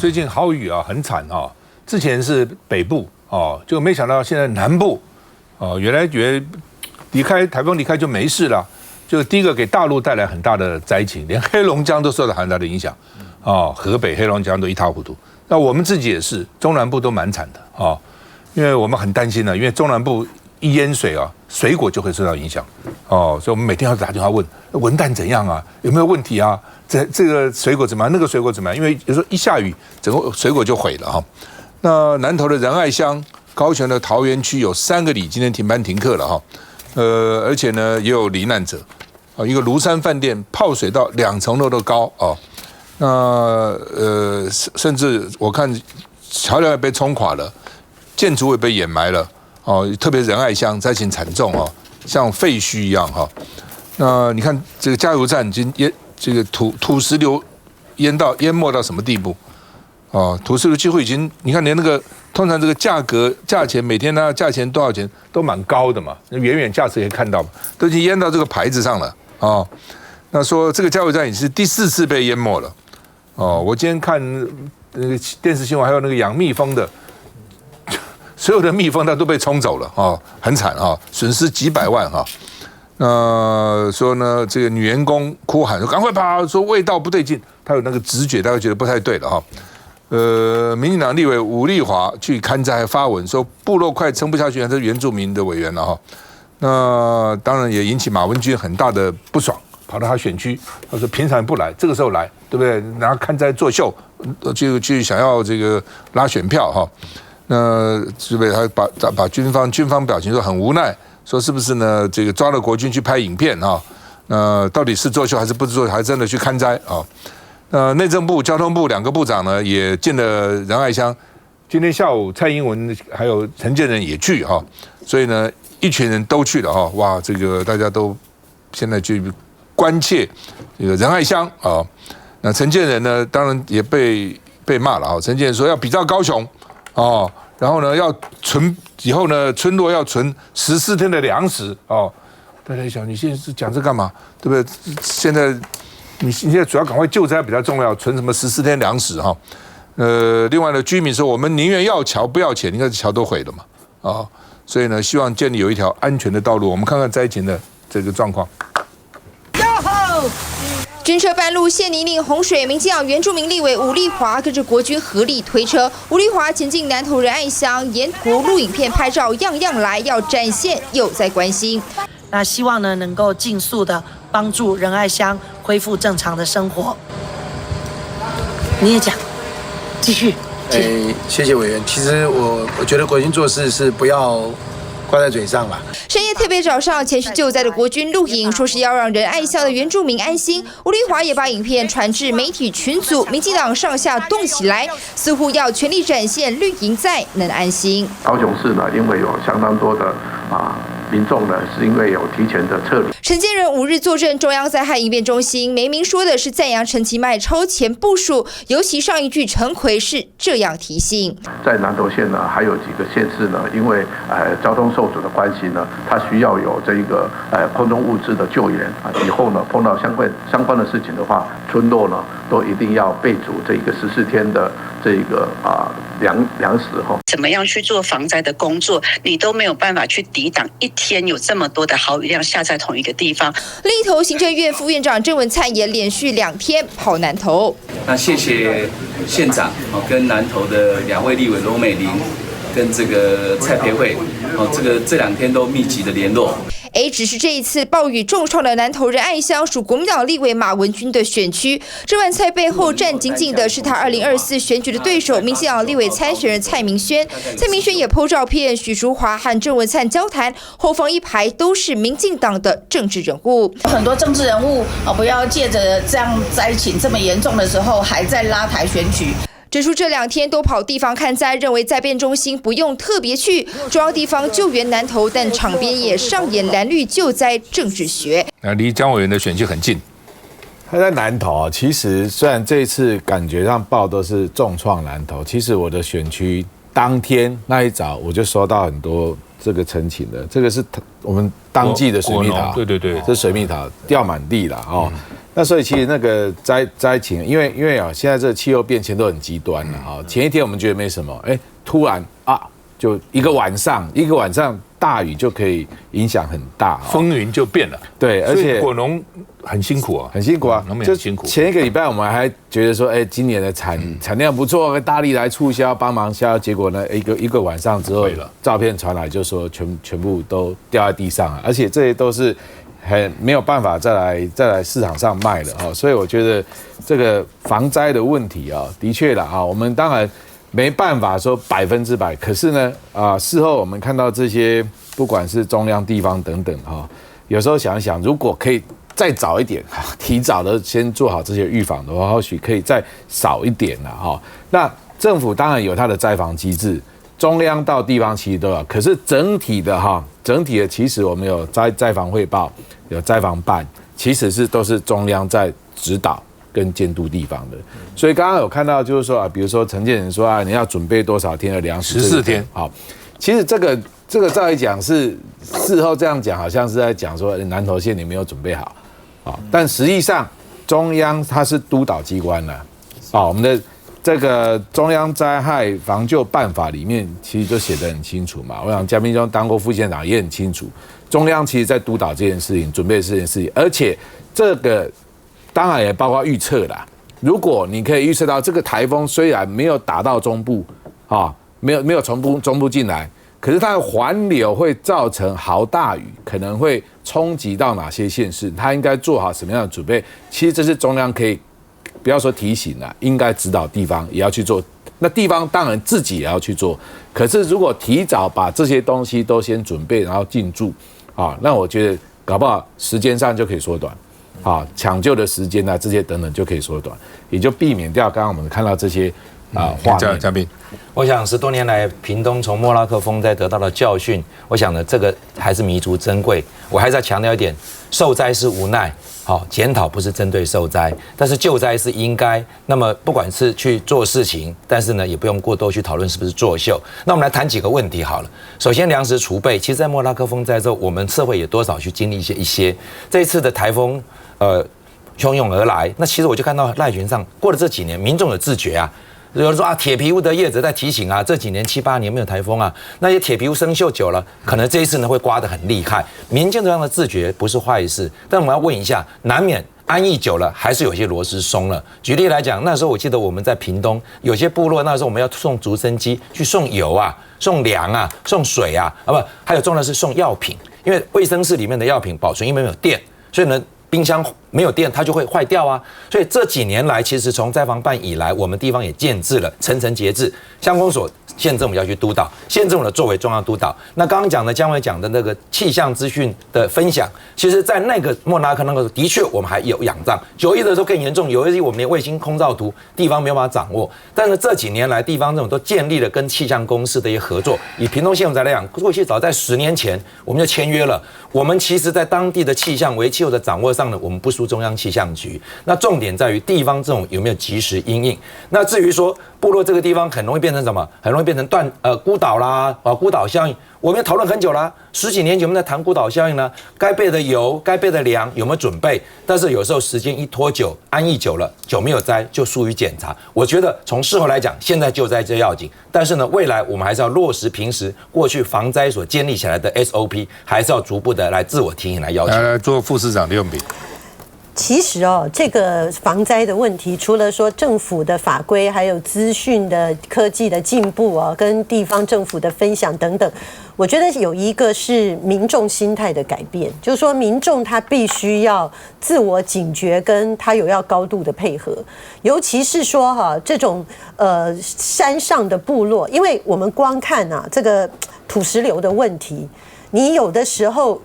最近豪雨啊，很惨啊。之前是北部哦，就没想到现在南部哦，原来觉得台风离开就没事了，就第一个给大陆带来很大的灾情，连黑龙江都受到很大的影响哦，河北、黑龙江都一塌糊涂。那我们自己也是，中南部都蛮惨的哦，因为我们很担心呢，因为中南部一淹水啊，水果就会受到影响哦，所以我们每天要打电话问文旦怎样啊，有没有问题啊？这个水果怎么样？那个水果怎么样？因为有时候一下雨，整个水果就毁了哈。那南投的仁爱乡、高雄的桃园区有3个里今天停班停课了哈。而且呢也有罹难者啊，一个庐山饭店泡水到2层楼的高啊。那甚至我看桥梁也被冲垮了，建筑也被掩埋了哦。特别仁爱乡灾情惨重哦，像废墟一样哈。那你看这个加油站已经这个土石流淹没到什么地步？哦，土石流几乎已经，你看连那个通常这个价钱每天呢价钱多少钱都蛮高的嘛，远远驾驶也看到嘛，都已经淹到这个牌子上了哦。那说这个加油站也是第4次被淹没了哦。我今天看那个电视新闻，还有那个养蜜蜂的，所有的蜜蜂它都被冲走了哦，很惨啊，损失几百万哈。说呢，这个女员工哭喊说赶快跑，说味道不对劲，她有那个直觉，她会觉得不太对了哈。民进党立委伍丽华去勘灾发文说部落快撑不下去，这是原住民的委员了哈。那当然也引起马文君很大的不爽，跑到他选区，他说平常不来，这个时候来，对不对？然后勘灾作秀，就想要这个拉选票哈。那是不是他把军方表情说很无奈，说是不是呢？这个抓了国军去拍影片哈？到底是作秀还是不是作秀，还真的去勘灾啊？内政部、交通部2个部长呢也进了仁爱乡。今天下午蔡英文还有陈建仁也去哈，所以呢一群人都去了哈。哇，这个大家都现在就关切这个仁爱乡啊。那陈建仁呢，当然也被骂了啊。陈建仁说要比照高雄哦，然后呢要以后呢村落要存14天的粮食哦。大家想，你现在是讲这干嘛？对不对？你现在主要赶快救灾比较重要，存什么14天粮食哈？另外呢，居民说我们宁愿要桥不要钱，你看这桥都毁了嘛啊，所以呢，希望建立有一条安全的道路。我们看看灾情的这个状况。军车半路陷泥泞洪水，民进党原住民立委伍丽华跟着国军合力推车。伍丽华前进南投仁爱乡，沿途录影片拍照，样样来，要展现又在关心。那希望呢能够尽速的帮助仁爱乡恢复正常的生活。你也讲，继续。谢谢委员。其实我觉得国军做事是不要挂在嘴上啦。深夜特别找上前去救灾的国军录影，说是要让仁爱乡的原住民安心。伍丽华也把影片传至媒体群组，民进党上下动起来，似乎要全力展现绿营在能安心。高雄市呢，因为有相当多的民众呢，是因为有提前的撤离。陈建仁5日坐镇中央灾害应变中心，没明说的是赞扬陈其迈超前部署，尤其上一句陈奎是这样提醒：在南投县呢，还有几个县市呢，因为交通受阻的关系呢，它需要有这个空中物资的救援啊。以后呢，碰到相关的事情的话，村落呢都一定要备足这个14天的这个粮食哈。怎么样去做防灾的工作，你都没有办法去抵挡一天有这么多的豪雨量下在同一个地方。另一头，行政院副院长郑文灿也连续2天跑南投。那谢谢县长跟南投的2位立委罗美玲跟这个蔡培慧这2天都密集的联络。只是这一次暴雨重创的南投仁爱乡属国民党立委马文君的选区，郑文灿背后站紧紧的是他2024选举的对手民进党立委参选人蔡明轩。蔡明轩也 po 照片，许淑华和郑文灿交谈，后方一排都是民进党的政治人物。很多政治人物不要借着这样灾情这么严重的时候，还在拉抬选举。指出这2天都跑地方看灾，认为灾变中心不用特别去，中央地方救援南投，但场边也上演蓝绿救灾政治学。离江委员的选区很近，他在南投啊。其实虽然这一次感觉上报都是重创南投，其实我的选区当天那一早我就收到很多这个陈情的，这个是我们当季的水蜜桃，对，这水蜜桃掉满地了哦。那所以其实那个灾情，因为啊，现在这个气候变迁都很极端了哈。前一天我们觉得没什么，突然啊，就一个晚上大雨就可以影响很大，风云就变了。对，而且果农很辛苦啊，很辛苦啊，农民很辛苦。前一个礼拜我们还觉得说，今年的产量不错，大力来促销帮忙销，结果呢，一个晚上之后，照片传来就说全部都掉在地上了，而且这些都是很没有办法再来市场上卖了啊，所以我觉得这个防灾的问题啊，的确啦啊，我们当然没办法说100%，可是呢事后我们看到这些不管是中央地方等等哈，有时候想一想，如果可以再早一点，提早的先做好这些预防的话，或许可以再少一点了哈。那政府当然有它的灾防机制，中央到地方其实都有，可是整体的其实我们有灾防汇报，有灾防办，其实都是中央在指导跟监督地方的。所以刚刚有看到就是说比如说陈建仁说你要准备多少天的粮食，14天。好，其实这个照来讲是事后这样讲，好像是在讲说南投县你没有准备好，但实际上中央它是督导机关了，我们的这个中央灾害防救办法里面其实就写得很清楚嘛。我想嘉宾中当过副县长也很清楚，中央其实在督导这件事情，准备这件事情，而且这个当然也包括预测啦。如果你可以预测到这个台风虽然没有打到中部，没有从中部进来，可是它的环流会造成豪大雨，可能会冲击到哪些县市，它应该做好什么样的准备？其实这是中央可以不要说提醒了，应该指导地方也要去做。那地方当然自己也要去做，可是如果提早把这些东西都先准备，然后进驻，那我觉得搞不好时间上就可以缩短，抢救的时间这些等等就可以缩短，也就避免掉刚刚我们看到这些画面。嘉宾，我想10多年来，屏东从莫拉克风灾得到的教训，我想呢，这个还是弥足珍贵。我还是要强调一点，受灾是无奈，检讨不是针对受灾，但是救灾是应该。那么不管是去做事情，但是呢，也不用过多去讨论是不是作秀。那我们来谈几个问题好了。首先，粮食储备，其实在莫拉克风灾之后，我们社会也多少去经历一些。这一次的台风，汹涌而来，那其实我就看到赖群上过了这几年，民众有自觉啊。有人说铁皮屋的业者在提醒这几年7、8年没有台风那些铁皮屋生锈久了，可能这一次呢会刮得很厉害。民间这样的自觉不是坏事，但我们要问一下，难免安逸久了，还是有些螺丝松了。举例来讲，那时候我记得我们在屏东有些部落，那时候我们要送直升机去送油送粮送水还有重要的是送药品，因为卫生室里面的药品保存因为没有电，所以呢冰箱没有电，它就会坏掉所以这几年来，其实从灾防办以来，我们地方也建制了层层节制，乡公所、县政府要去督导，县政府的作为中央督导。那刚刚讲的姜伟讲的那个气象资讯的分享，其实在那个莫拉克那个的确我们还有仰仗，9月的时候更严重，有一些我们连卫星空照图地方没有办法掌握。但是这几年来，地方政府都建立了跟气象公司的一些合作。以屏东县府来讲，过去早在10年前我们就签约了。我们其实在当地的气象为气候的掌握上呢，我们不输中央气象局。那重点在于地方这种有没有及时因应。那至于说部落这个地方很容易变成什么？很容易变成孤岛啦，孤岛效应。我们也讨论很久啦，10几年前我们在谈孤岛效应呢，该备的油、该备的粮有没有准备？但是有时候时间一拖久，安逸久了，久没有灾就疏于检查。我觉得从事后来讲，现在救灾最要紧。但是呢，未来我们还是要落实平时过去防灾所建立起来的 SOP， 还是要逐步的来自我提醒来要求。来做副市长刘永平。其实这个防灾的问题，除了说政府的法规，还有资讯的科技的进步跟地方政府的分享等等，我觉得有一个是民众心态的改变，就是说民众他必须要自我警觉，跟他有要高度的配合，尤其是说这种山上的部落，因为我们光看这个土石流的问题，你有的时候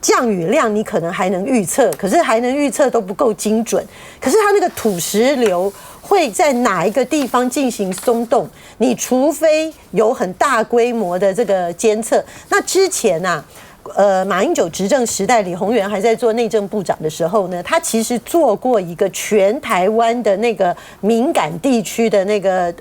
降雨量你可能还能预测，可是还能预测都不够精准。可是它那个土石流会在哪一个地方进行松动？你除非有很大规模的这个监测。那之前马英九执政时代，李鸿源还在做内政部长的时候呢，他其实做过一个全台湾的那个敏感地区的那个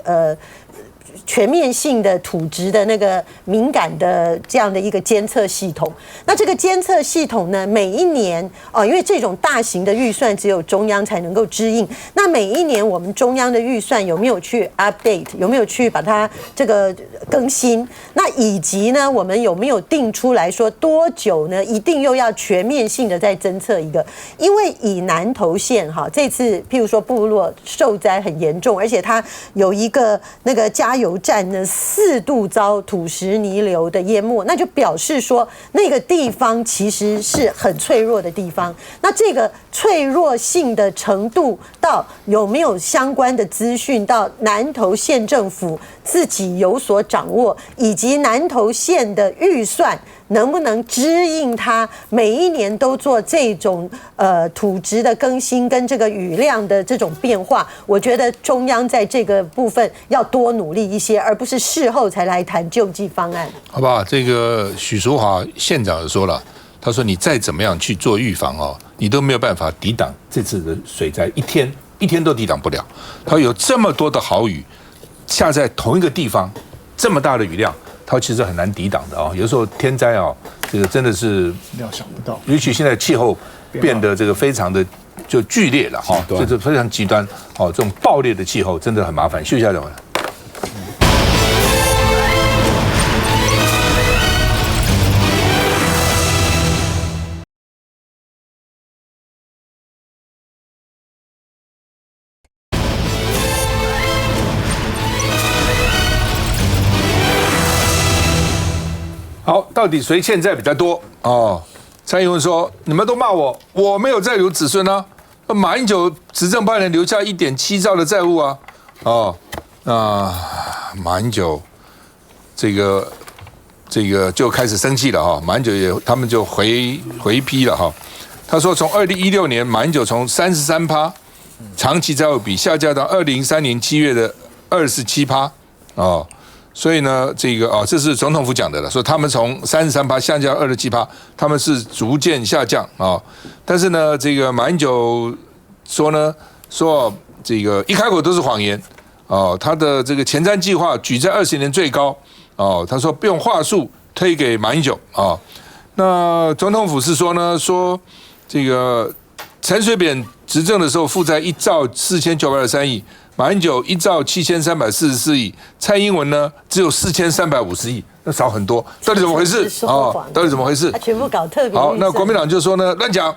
全面性的土质的那个敏感的这样的一个监测系统。那这个监测系统呢，每一年因为这种大型的预算只有中央才能够支应，那每一年我们中央的预算有没有去 update， 有没有去把它这个更新？那以及呢，我们有没有定出来说多久呢？一定又要全面性的再侦测一个？因为以南投县这次譬如说部落受灾很严重，而且它有一个那个加油站呢4度遭土石泥流的淹没，那就表示说那个地方其实是很脆弱的地方。那这个脆弱性的程度到有没有相关的资讯到南投县政府自己有所掌握，以及南投县的预算能不能支应它每一年都做这种土质的更新跟这个雨量的这种变化？我觉得中央在这个部分要多努力一些，而不是事后才来谈救济方案。好不好？这个许淑华县长也说了，他说你再怎么样去做预防你都没有办法抵挡这次的水灾，一天都抵挡不了。他有这么多的豪雨下在同一个地方，这么大的雨量，它其实很难抵挡的有时候天灾这个真的是料想不到，尤其现在气候变得这个非常的就剧烈了就是非常极端这种暴烈的气候真的很麻烦。休息一下，等会儿。好，到底谁欠债比较多蔡英文说：“你们都骂我，我没有再留子孙啊。马英九执政8年留下1.7兆的债务啊。马英九这个就开始生气了马英九他们就回批了他说从2016年马英九从33%长期债务比下降到2003年7月的27%所以呢，这是总统府讲的了，说他们从33%下降27%，他们是逐渐下降但是呢，马英九说呢，一开口都是谎言他的这个前瞻计划举债20年最高他说不用话术推给马英九那总统府是说呢，陈水扁执政的时候负债1兆4923亿。马英九1兆7344亿，蔡英文呢只有4350亿，那少很多，到底怎么回事到底怎么回事？他全部搞特别。好，那国民党就说呢乱讲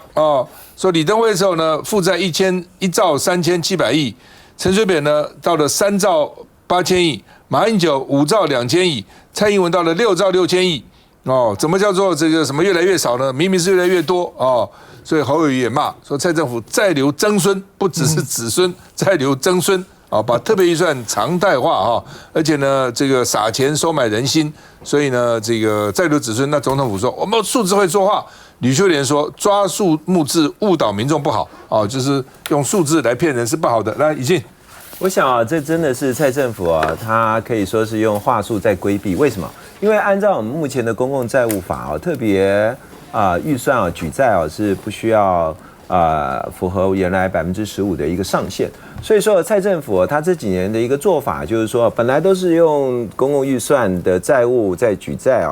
说李登辉的时候呢负债1兆3700亿，陈水扁呢到了3兆8000亿，马英九5兆2000亿，蔡英文到了6兆6000亿怎么叫做这个什么越来越少呢？明明是越来越多所以侯友宜也骂说蔡政府再留曾孙，不只是子孙，再留曾孙把特别预算常态化而且呢撒钱收买人心，所以呢再留子孙。那总统府说我们数字会说话，吕秀莲说抓数目字误导民众不好就是用数字来骗人是不好的。来，以进。我想这真的是蔡政府他可以说是用话术在规避。为什么？因为按照我们目前的公共债务法特别预算举债是不需要符合原来15%的一个上限，所以说蔡政府他这几年的一个做法就是说，本来都是用公共预算的债务在举债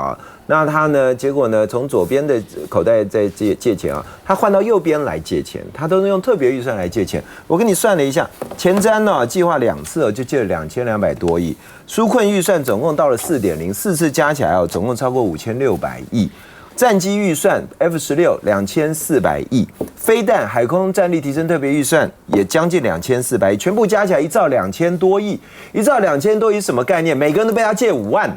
那他呢，结果呢，从左边的口袋在借钱他换到右边来借钱，他都是用特别预算来借钱。我跟你算了一下，前瞻计划2次就借了2200多亿，纾困预算总共到了4.0，4次加起来总共超过5600亿。战机预算 F16 2400亿，飞弹海空战力提升特别预算也将近2400亿，全部加起来1兆2000多亿，1兆2000多亿什么概念？每个人都被他借5万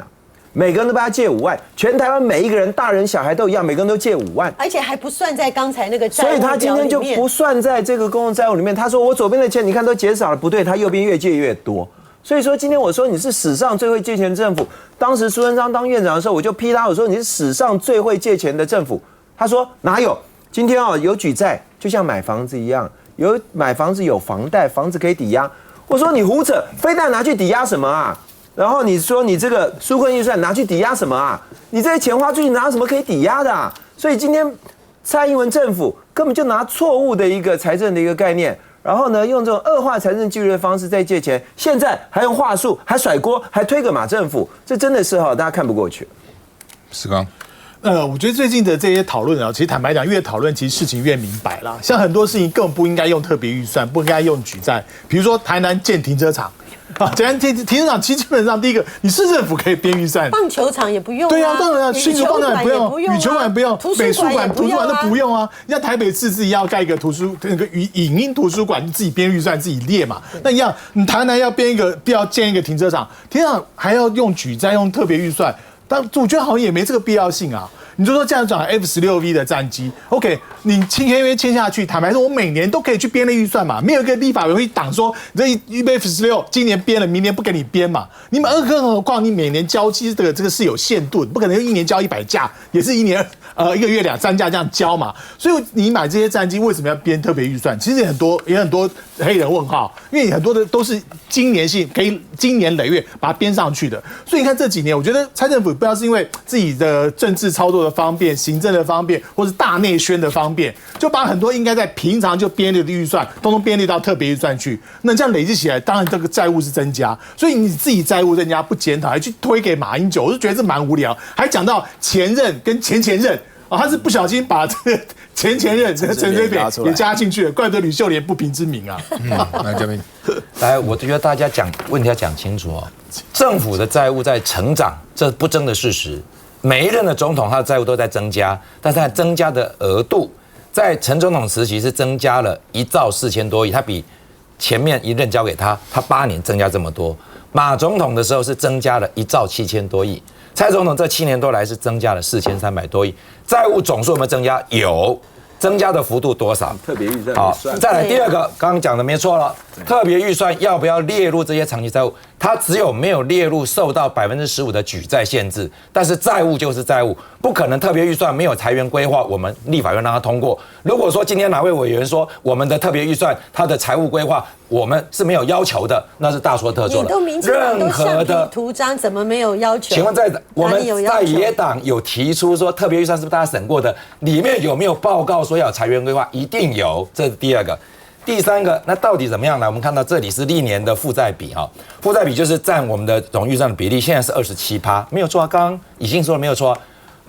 每个人都被他借5万，全台湾每一个人，大人小孩都一样，每个人都借5万，而且还不算在刚才那个债务表里面。所以他今天就不算在这个公共债务里面。他说我左边的钱你看都减少了，不对，他右边越借越多。所以说今天我说你是史上最会借钱的政府，当时苏贞昌当院长的时候，我就批他，我说你是史上最会借钱的政府。他说哪有？今天有举债，就像买房子一样，有买房子有房贷，房子可以抵押。我说你胡扯，飞弹拿去抵押什么然后你说你这个纾困预算拿去抵押什么你这些钱花出去拿什么可以抵押的所以今天蔡英文政府根本就拿错误的一个财政的一个概念，然后呢，用这种恶化财政纪律的方式在借钱，现在还用话术，还甩锅，还推给马政府，这真的是大家看不过去。石刚。我觉得最近的这些讨论其实坦白讲，越讨论其实事情越明白啦。像很多事情根本不应该用特别预算，不应该用举债，比如说台南建停车场。台南停车场其实基本上第一个，你市政府可以编预算，棒球场也不用、啊，对啊，当然了，新竹棒球场不用，羽球馆不用，美术馆、图书馆都不用啊。人家台北市自己要盖一个影音图书馆，自己编预算自己列嘛。那一样，你台南要建一个停车场，停车场还要用举债用特别预算。但我觉得好像也没这个必要性啊。你就说这样讲 F-16V 的战机 ，OK， 你签约签下去，坦白说，我每年都可以去编那预算嘛，没有一个立法委员会挡说你这F-16今年编了，明年不给你编嘛。你们更何况你每年交机这个是有限度，不可能一年交100架，也是一年1个月2、3架这样交嘛。所以你买这些战机为什么要编特别预算？其实也很多黑人问号，因为很多的都是今年性可以经年累月把它编上去的。所以你看这几年，我觉得蔡政府不知道是因为自己的政治操作的方便、行政的方便，或是大内宣的方便，就把很多应该在平常就编列的预算，通通编列到特别预算去。那这样累积起来，当然这个债务是增加。所以你自己债务增加不检讨，还去推给马英九，我就觉得这蛮无聊。还讲到前任跟前任。他是不小心把这个前任这个陈水扁也加进去了，怪不得吕秀莲不平之名啊。来嘉宾，来，我觉得大家问题要讲清楚哦。政府的债务在成长，这不争的事实。每一任的总统他的债务都在增加，但是它增加的额度，在陈总统时期是增加了1兆4000多亿，他比前面一任交给他8年增加这么多。马总统的时候是增加了1兆7000多亿。蔡总统这7年多来是增加了4300多亿，债务总数有没有增加？有，增加的幅度多少？特别预算好，再来第二个，刚刚讲的没错了，特别预算要不要列入这些长期债务？它只有没有列入受到15%的举债限制，但是债务就是债务，不可能特别预算没有财源规划，我们立法院让它通过。如果说今天哪位委员说我们的特别预算它的财务规划我们是没有要求的，那是大错特错了。任何的图章怎么没有要求？请问我们在野党有提出说特别预算是不是大家审过的？里面有没有报告说要财源规划？一定有，这是第二个。第三个，那到底怎么样呢？我们看到这里是历年的负债比哈，负债比就是占我们的总预算的比例，现在是27%，没有错啊。刚刚已经说了没有错啊。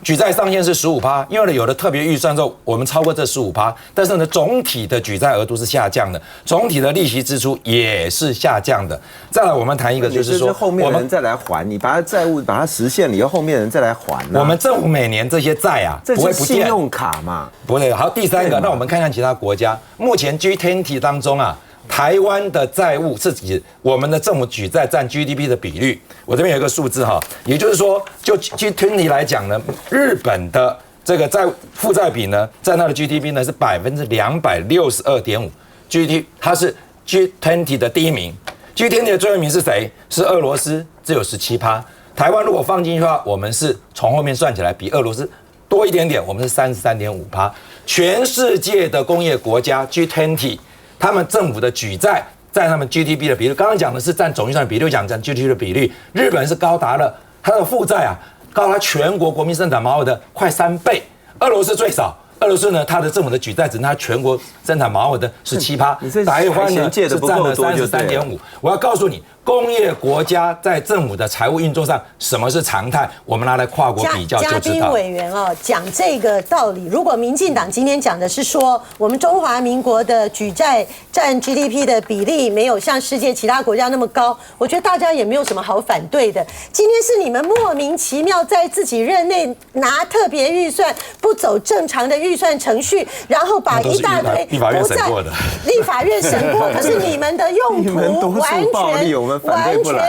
举债上限是15%，因为有了特别预算之后，我们超过这15%，但是呢，总体的举债额度是下降的，总体的利息支出也是下降的。再来，我们谈一个，就是说，后面人再来还，你把它债务把它实现了以后，后面人再来还、啊。我们政府每年这些债啊，不会不见。信用卡嘛，不会。好，第三个，那我们看看其他国家，目前 G20 当中啊。台湾的债务是指我们的政府举债占 GDP 的比率，我这边有一个数字哈，也就是说，就 G20 来讲呢，日本的这个负债比呢，占它的 GDP 呢是262.5%，GDP 它是 G20 的第一名，G20 的最后一名是谁？是俄罗斯，只有17%。台湾如果放进去的话，我们是从后面算起来比俄罗斯多一点点，我们是33.5%。全世界的工业国家 G20。他们政府的举债占他们 GDP 的比率，刚刚讲的是占总预算的比率，讲占 GDP 的比率。日本是高达了它的负债啊，高达全国国民生产毛额的快3倍。俄罗斯最少，俄罗斯呢，它的政府的举债只占它全国生产毛额的17%，台湾呢是占了33.5%。我要告诉你，工业国家在政府的财务运作上，什么是常态？我们拿来跨国比较就知道。嘉宾委员讲这个道理，如果民进党今天讲的是说，我们中华民国的举债占 GDP 的比例没有像世界其他国家那么高，我觉得大家也没有什么好反对的。今天是你们莫名其妙在自己任内拿特别预算，不走正常的预算程序，然后把一大堆立法院审过的，立法院审过，可是你们的用途完全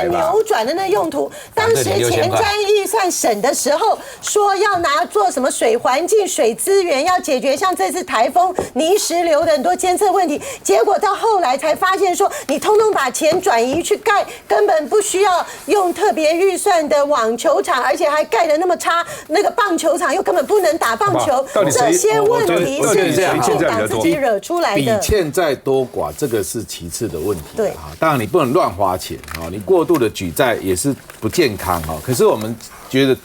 扭转的那用途。当时前瞻预算审的时候，说要拿做什么水环境、水资源，要解决像这次台风泥石流的很多监测问题。结果到后来才发现说，你通通把钱转移去盖根本不需要用特别预算的网球场，而且还盖得那么差，那个棒球场又根本不能打棒球。这些问题是民进党自己惹出来的。比欠债多寡，这个是其次的问题。对，当然你不能乱花钱啊，你过度的举债也是不健康哈。可是我们觉得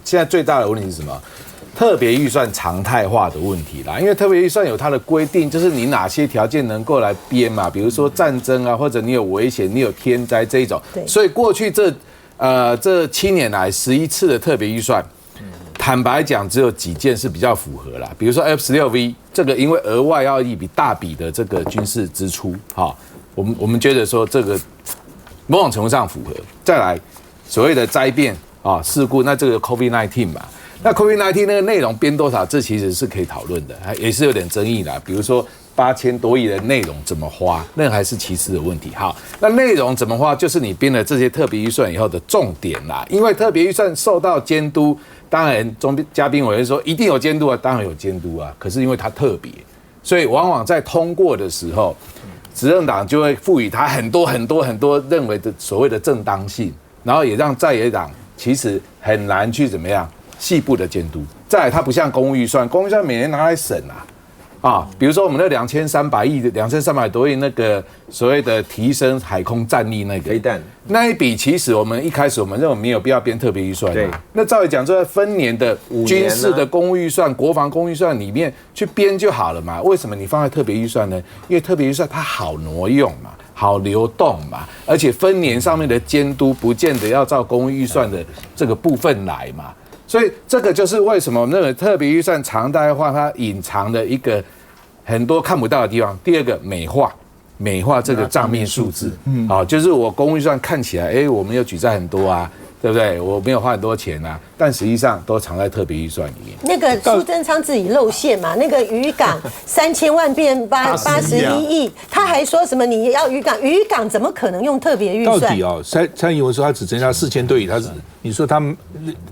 现在最大的问题是什么？特别预算常态化的问题啦，因为特别预算有它的规定，就是你哪些条件能够来编嘛，比如说战争啊，或者你有危险、你有天灾这一种。所以过去这7年来11次的特别预算，坦白讲只有几件是比较符合啦，比如说 F-16V 这个，因为额外要一笔大笔的这个军事支出，哈，我们觉得说这个某种程度上符合。再来所谓的灾变啊事故，那这个 COVID-19 嘛。那 COVID-19 那个内容编多少，这其实是可以讨论的，也是有点争议啦。比如说8000多亿的内容怎么花，那还是其次的问题。好，那内容怎么花，就是你编了这些特别预算以后的重点啦。因为特别预算受到监督，当然嘉宾委员说一定有监督啊，当然有监督啊。可是因为它特别，所以往往在通过的时候，执政党就会赋予它很多认为的所谓的正当性，然后也让在野党其实很难去怎么样。细部的监督，再来它不像公务预算，公务预算每年拿来审比如说我们那2300多亿那个所谓的提升海空战力那一笔，其实我们一开始我们认为没有必要编特别预算，那照理讲就在分年的军事的公务预算、国防公务预算里面去编就好了嘛，为什么你放在特别预算呢？因为特别预算它好挪用嘛。好流动嘛，而且分年上面的监督不见得要照公务预算的这个部分来嘛。所以这个就是为什么我们认为特别预算常态化它隐藏的一个很多看不到的地方。第二个美化这个账面数字，就是我公务预算看起来，我们有举债很多啊，对不对？我没有花很多钱啊，但实际上都藏在特别预算里面。那个苏贞昌自己露馅嘛，那个渔港3000万变81亿，他还说什么你要渔港怎么可能用特别预算？到底蔡英文说他只增加4000多亿，你说他们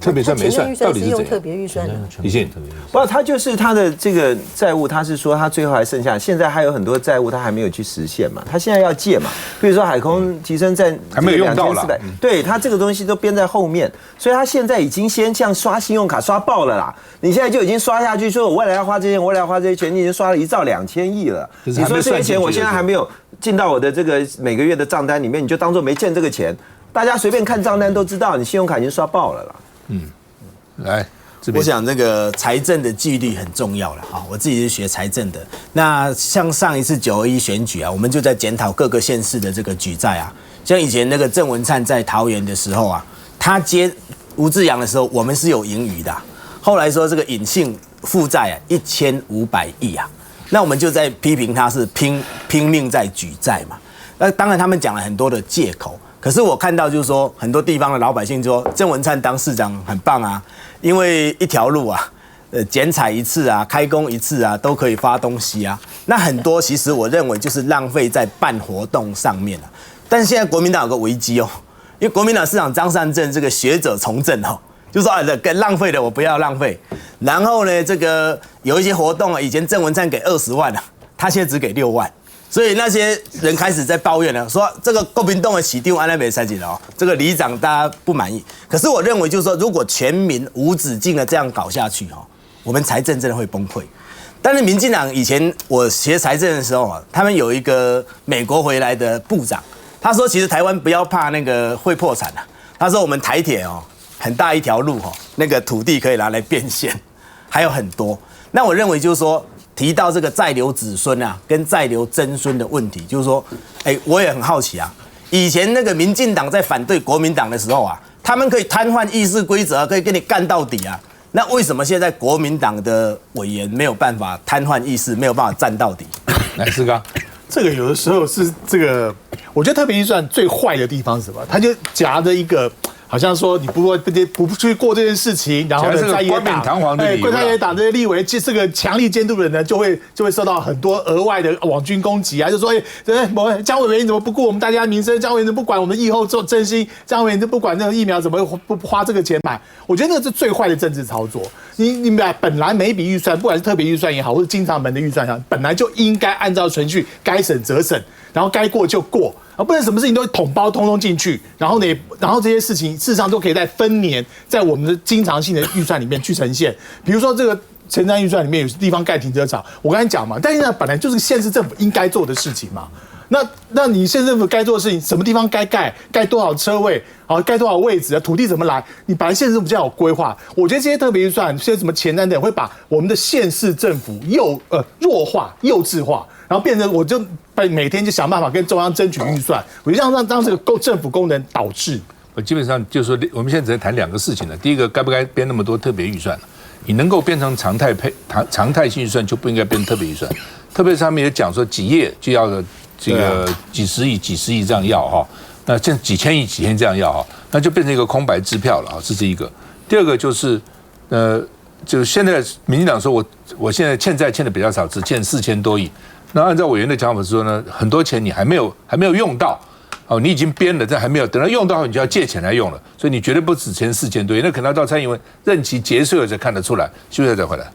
特别预算没算，到底是用特别预算的？李信，不，他就是他的这个债务，他是说他最后还剩下，现在还有很多债务他还没有去实现嘛，他现在要借嘛，比如说海空提升在还没有用到啦，对他这个东西都编在后面，所以他现在已经先像刷信用卡刷爆了啦，你现在就已经刷下去，说我未来要花这些钱，我未来要花这些钱，你已经刷了1兆2000亿了，你说这些钱我现在还没有进到我的这个每个月的账单里面，你就当做没欠这个钱。大家随便看账单都知道，你信用卡已经刷爆了啦。来，我想这个财政的纪律很重要了啊！我自己是学财政的，那像上一次921选举啊，我们就在检讨各个县市的这个举债啊。像以前那个郑文灿在桃园的时候啊，他接吴志阳的时候，我们是有盈余的。后来说这个隐性负债啊，1500亿啊，那我们就在批评他是拼命在举债嘛。那当然他们讲了很多的借口。可是我看到就是说，很多地方的老百姓说，郑文灿当市长很棒啊，因为一条路啊，剪彩一次啊，开工一次啊，都可以发东西啊。那很多其实我认为就是浪费在办活动上面了。但是现在国民党有个危机哦，因为国民党市长张善政这个学者从政哦，就说浪费的我不要浪费。然后呢，这个有一些活动啊，以前郑文灿给20万啊，他现在只给6万。所以那些人开始在抱怨了，说这个国民党的市长安那没塞进哦，这个里长大家不满意。可是我认为就是说，如果全民无止境的这样搞下去哦，我们财政真的会崩溃。但是民进党以前我学财政的时候啊，他们有一个美国回来的部长，他说其实台湾不要怕那个会破产啊，他说我们台铁哦很大一条路哦，那个土地可以拿来变现，还有很多。那我认为就是说。提到这个再留子孙啊，跟再留曾孙的问题，就是说，我也很好奇啊。以前那个民进党在反对国民党的时候啊，他们可以瘫痪议事规则，可以跟你干到底啊。那为什么现在国民党的委员没有办法瘫痪议事，没有办法站到底？来，世刚，这个有的时候是这个，我觉得特别预算最坏的地方是什么？他就夹着一个。好像说你不去过这件事情，然后呢，在野党在野党这些立委，这个强力监督的人呢，就会受到很多额外的网军攻击啊，就说江委员你怎么不顾我们大家民生？江委员怎么不管我们疫后做振兴？江委员就不管那个疫苗怎么不花这个钱买？我觉得那是最坏的政治操作。你本来每一笔预算，不管是特别预算也好，或者经常门的预算也好，本来就应该按照程序该审则审，然后该过就过。不能什么事情都统包通通进去，然后这些事情事实上都可以在分年，在我们的经常性的预算里面去呈现。比如说这个前瞻预算里面有地方盖停车场，我刚才讲嘛，但是呢本来就是县市政府应该做的事情嘛。那你县政府该做的事情，什么地方该盖多少车位，好盖多少位置，土地怎么来，你本来县政府就要有规划。我觉得这些特别预算，现在什么前瞻等，会把我们的县市政府弱化、幼稚化，然后变成我就每天就想办法跟中央争取预算，我就让这个政府功能倒置。我基本上就是说，我们现在只在谈2个事情了。第一个，该不该编那么多特别预算？你能够变成常态性预算，就不应该变特别预算。特别是他们也讲说，几页就要这个几十亿这样要哈，那这几千亿这样要哈，那就变成一个空白支票了啊，这是一个。第二个就是就是现在民进党说我现在欠债欠的比较少，只欠4000多亿。那按照委员的讲法是说呢，很多钱你还没有用到。哦，你已经编了，但还没有等到用到后，你就要借钱来用了，所以你绝对不只欠4000多亿，那可能要到蔡英文任期结束了才看得出来。休息再回来。